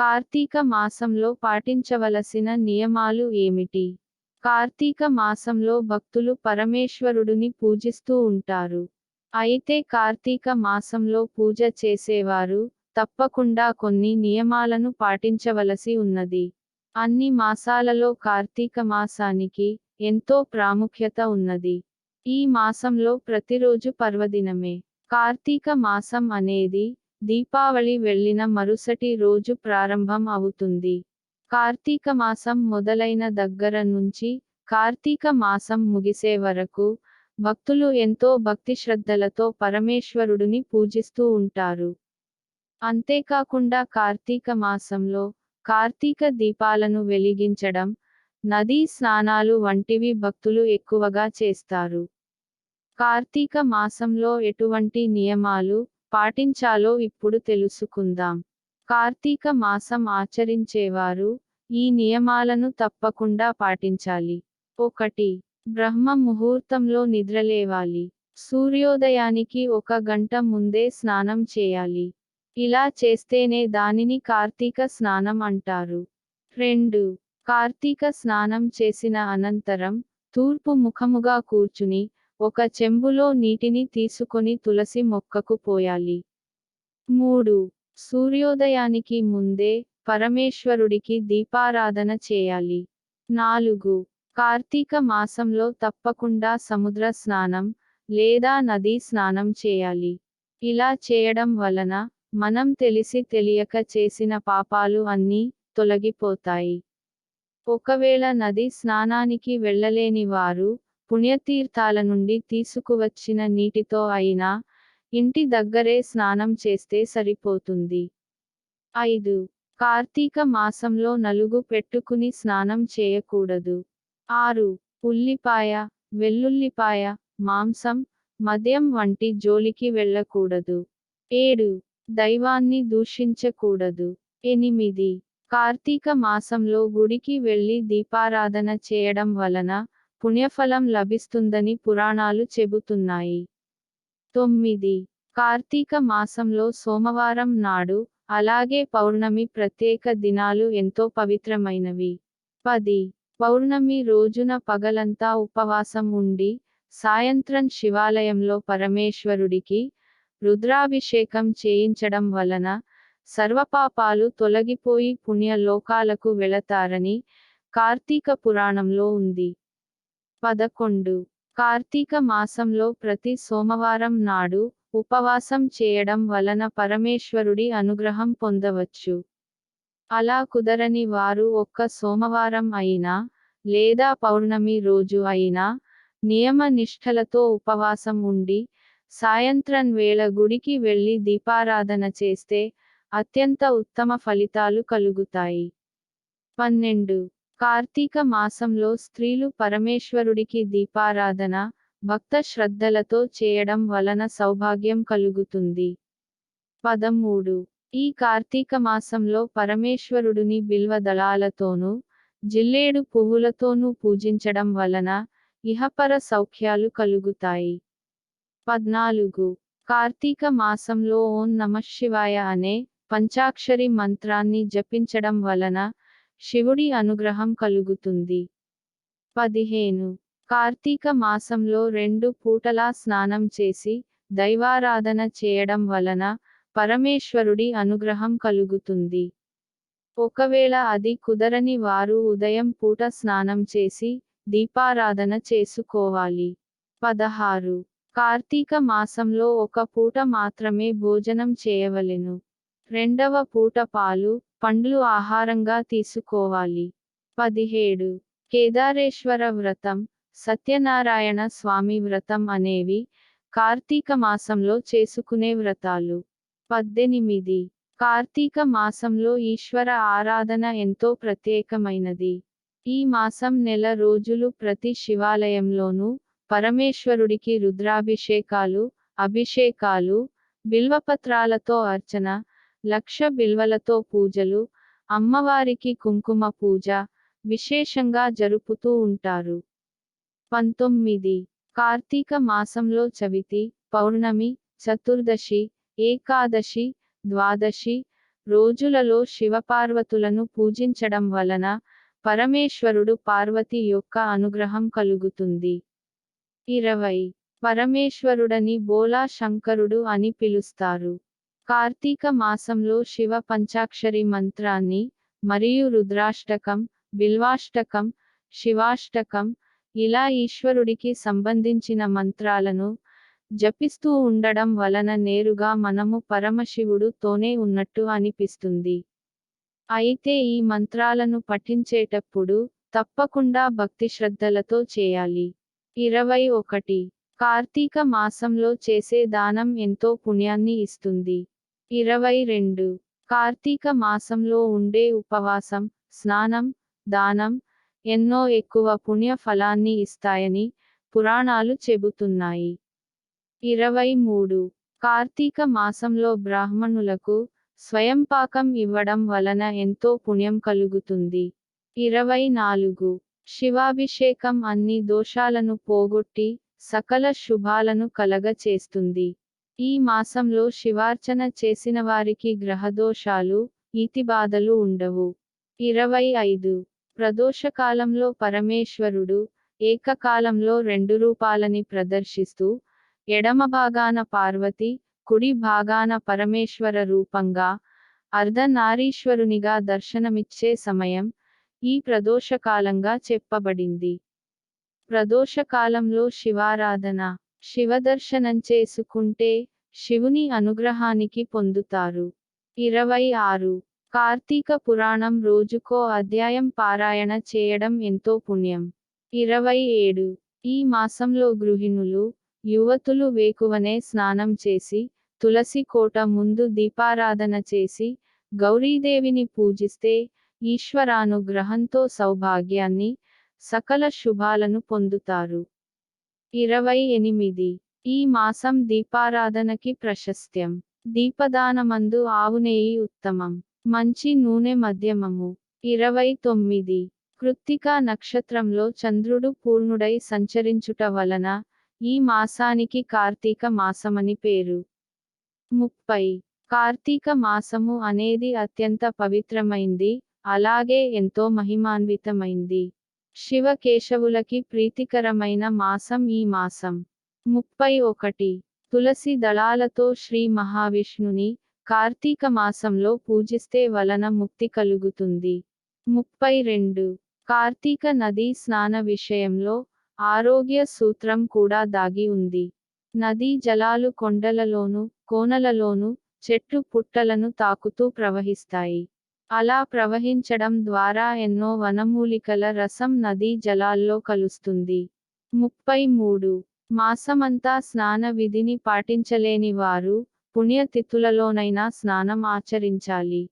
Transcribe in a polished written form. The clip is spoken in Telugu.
కార్తీక మాసంలో పాటించవలసిన నియమాలు ఏమిటి? కార్తీక మాసంలో భక్తులు పరమేశ్వరుడిని పూజిస్తూ ఉంటారు. అయితే కార్తీక మాసంలో పూజ చేసేవారు తప్పకుండా కొన్ని నియమాలను పాటించవలసి ఉన్నది. అన్ని మాసాలలో కార్తీక మాసానికి ఎంతో ప్రాముఖ్యత ఉన్నది. ఈ మాసంలో ప్రతిరోజు పర్వదినమే. కార్తీక మాసం అనేది దీపావళి వెళ్ళిన మరుసటి రోజు ప్రారంభం అవుతుంది. కార్తీక మాసం మొదలైన దగ్గర నుంచి కార్తీక మాసం ముగిసే వరకు భక్తులు ఎంతో భక్తి శ్రద్ధలతో పరమేశ్వరుడిని పూజిస్తూ ఉంటారు. అంతేకాకుండా కార్తీక మాసంలో కార్తీక దీపాలను వెలిగించడం, నదీ స్నానాలు వంటివి భక్తులు ఎక్కువగా చేస్తారు. కార్తీక మాసంలో ఎటువంటి నియమాలు పాటించాలో ఇప్పుడు తెలుసుకుందాం. కార్తీక మాసం ఆచరించేవారు ఈ నియమాలను తప్పకుండా పాటించాలి. 1. బ్రహ్మ ముహూర్తంలో నిద్రలేవాలి. సూర్యోదయానికి 1 గంట ముందే స్నానం చేయాలి. ఇలా చేస్తేనే దానిని కార్తీక స్నానం అంటారు. 2. కార్తీక స్నానం చేసిన అనంతరం తూర్పు ముఖముగా కూర్చుని 1 చెంబులో నీటిని తీసుకొని తులసి మొక్కకు పోయాలి. 3. సూర్యోదయానికి ముందే పరమేశ్వరుడికి దీపారాధన చేయాలి. 4. కార్తీక మాసంలో తప్పకుండా సముద్ర స్నానం లేదా నదీ స్నానం చేయాలి. ఇలా చేయడం వలన మనం తెలిసి తెలియక చేసిన పాపాలు అన్నీ తొలగిపోతాయి. ఒకవేళ నది స్నానానికి వెళ్ళలేని వారు పుణ్యతీర్థాల నుండి తీసుకువచ్చిన నీటితో అయినా ఇంటి దగ్గరే స్నానం చేస్తే సరిపోతుంది. 5. కార్తీక మాసంలో నలుగు పెట్టుకుని స్నానం చేయకూడదు. 6. ఉల్లిపాయ, వెల్లుల్లిపాయ, మాంసం, మద్యం వంటి జోలికి వెళ్ళకూడదు. 7. దైవాన్ని దూషించకూడదు. 8. కార్తీక మాసంలో గుడికి వెళ్ళి దీపారాధన చేయడం వలన పుణ్యఫలం లభిస్తుందని పురాణాలు చెబుతున్నాయి. 9. కార్తీక మాసంలో సోమవారం నాడు అలాగే పౌర్ణమి ప్రత్యేక దినాలు ఎంతో పవిత్రమైనవి. 10. పౌర్ణమి రోజున పగలంతా ఉపవాసం ఉండి సాయంత్రం శివాలయంలో పరమేశ్వరుడికి రుద్రాభిషేకం చేయించడం వలన సర్వపాపాలు తొలగిపోయి పుణ్య లోకాలకు వెళతారని కార్తీక పురాణంలో ఉంది. 11. కార్తీక మాసంలో ప్రతి సోమవారం నాడు ఉపవాసం చేయడం వలన పరమేశ్వరుడి అనుగ్రహం పొందవచ్చు. అలా కుదరని వారు 1 సోమవారం అయినా లేదా పౌర్ణమి రోజు అయినా నియమ నిష్ఠలతో ఉపవాసం ఉండి సాయంత్రం వేళ గుడికి వెళ్ళి దీపారాధన చేస్తే అత్యంత ఉత్తమ ఫలితాలు కలుగుతాయి. 12. కార్తీక మాసంలో స్త్రీలు పరమేశ్వరుడికి దీపారాధన భక్త శ్రద్ధలతో చేయడం వలన సౌభాగ్యం కలుగుతుంది. 13. ఈ కార్తీక మాసంలో పరమేశ్వరుడిని బిల్వ దళాలతోనూ జిల్లేడు పువ్వులతోనూ పూజించడం వలన ఇహపర సౌఖ్యాలు కలుగుతాయి. 14. కార్తీక మాసంలో ఓం నమఃశివాయ అనే పంచాక్షరి మంత్రాన్ని జపించడం వలన శివుడి అనుగ్రహం కలుగుతుంది. 15. కార్తీక మాసంలో 2 పూటలా స్నానం చేసి దైవారాధన చేయడం వలన పరమేశ్వరుడి అనుగ్రహం కలుగుతుంది. ఒకవేళ అది కుదరని వారు ఉదయం పూట స్నానం చేసి దీపారాధన చేసుకోవాలి. 16. కార్తీక మాసంలో 1 పూట మాత్రమే భోజనం చేయవలెను. 2వ పూట పాలు, పండ్లు ఆహారంగా తీసుకోవాలి. 17. కేదారేశ్వర వ్రతం, సత్యనారాయణ స్వామి వ్రతం అనేవి కార్తీక మాసంలో చేసుకునే వ్రతాలు. 18. కార్తీక మాసంలో ఈశ్వర ఆరాధన ఎంతో ప్రత్యేకమైనది. ఈ మాసం నెల రోజులు ప్రతి శివాలయంలోనూ పరమేశ్వరుడికి రుద్రాభిషేకాలు, అభిషేకాలు, బిల్వపత్రాలతో అర్చన, లక్ష బిల్వలతో పూజలు, అమ్మవారికి కుంకుమ పూజ విశేషంగా జరుపుతూ ఉంటారు. 19. కార్తీక మాసంలో చవితి, పౌర్ణమి, చతుర్దశి, ఏకాదశి, ద్వాదశి, రోజులలో శివపార్వతులను పూజించడం వలన పరమేశ్వరుడు పార్వతి యొక్క అనుగ్రహం కలుగుతుంది. 20. పరమేశ్వరుడని బోలా శంకరుడు అని పిలుస్తారు. కార్తీక మాసంలో శివ పంచాక్షరి మంత్రాన్ని మరియు రుద్రాష్టకం, బిల్వాష్టకం, శివాష్టకం ఇలా ఈశ్వరుడికి సంబంధించిన మంత్రాలను జపిస్తూ ఉండడం వలన నేరుగా మనము పరమశివుడు తోనే ఉన్నట్టు అనిపిస్తుంది. అయితే ఈ మంత్రాలను పఠించేటప్పుడు తప్పకుండా భక్తి శ్రద్ధలతో చేయాలి. 21. కార్తీక మాసంలో చేసే దానం ఎంతో పుణ్యాన్ని ఇస్తుంది. 22. కార్తీక మాసంలో ఉండే ఉపవాసం, స్నానం, దానం ఎన్నో ఎక్కువ పుణ్య ఫలాన్ని ఇస్తాయని పురాణాలు చెబుతున్నాయి. 23. కార్తీక మాసంలో బ్రాహ్మణులకు స్వయంపాకం ఇవ్వడం వలన ఎంతో పుణ్యం కలుగుతుంది. 24. శివాభిషేకం అన్ని దోషాలను పోగొట్టి సకల శుభాలను కలగచేస్తుంది. ఈ మాసంలో శివార్చన చేసినవారికి గ్రహదోషాలు, ఈతిబాధలు ఉండవు. 25. ప్రదోషకాలంలో పరమేశ్వరుడు ఏకకాలంలో 2 రూపాలని ప్రదర్శిస్తూ ఎడమ భాగాన పార్వతి, కుడి భాగాన పరమేశ్వర రూపంగా అర్ధనారీశ్వరునిగా దర్శనమిచ్చే సమయం ఈ ప్రదోషకాలంగా చెప్పబడింది. ప్రదోషకాలంలో శివారాధన, శివదర్శనం చేసుకుంటే శివుని అనుగ్రహానికి పొందుతారు. 26. కార్తీక పురాణం రోజుకో అధ్యాయం పారాయణ చేయడం ఎంతో పుణ్యం. 27. ఈ మాసంలో గృహిణులు, యువతులు వేకువనే స్నానం చేసి, తులసి కోట ముందు దీపారాధన చేసి, గౌరీదేవిని పూజిస్తే ఈశ్వరానుగ్రహంతో సౌభాగ్యాన్ని, సకల శుభాలను పొందుతారు. 28. ఈ మాసం దీపారాధనకి ప్రశస్త్యం. దీపదానమందు ఆవునేయి ఉత్తమం, మంచి నూనె మధ్యమము. 29. కృత్తికా నక్షత్రంలో చంద్రుడు పూర్ణుడై సంచరించుట వలన ఈ మాసానికి కార్తీక మాసమని పేరు. 30. కార్తీక మాసము అనేది అత్యంత పవిత్రమైంది, అలాగే ఎంతో మహిమాన్వితమైంది. శివ కేశవులకి ప్రీతికరమైన మాసం ఈ మాసం. 31. తులసి దళాలతో శ్రీ మహావిష్ణుని కార్తీక మాసంలో పూజిస్తే వలన ముక్తి కలుగుతుంది. 32. కార్తీక నదీ స్నాన విషయంలో ఆరోగ్య సూత్రం కూడా దాగి ఉంది. నదీ జలాలు కొండలలోను, కోనలలోను, చెట్టు పుట్టలను తాకుతూ ప్రవహిస్తాయి. అలా ప్రవహించడం ద్వారా ఎన్నో వనమూలికల రసం నదీ జలాల్లో కలుస్తుంది. 33. మాసమంతా స్నాన విధిని పాటించలేని వారు పుణ్యతిథులలోనైనా స్నానం ఆచరించాలి.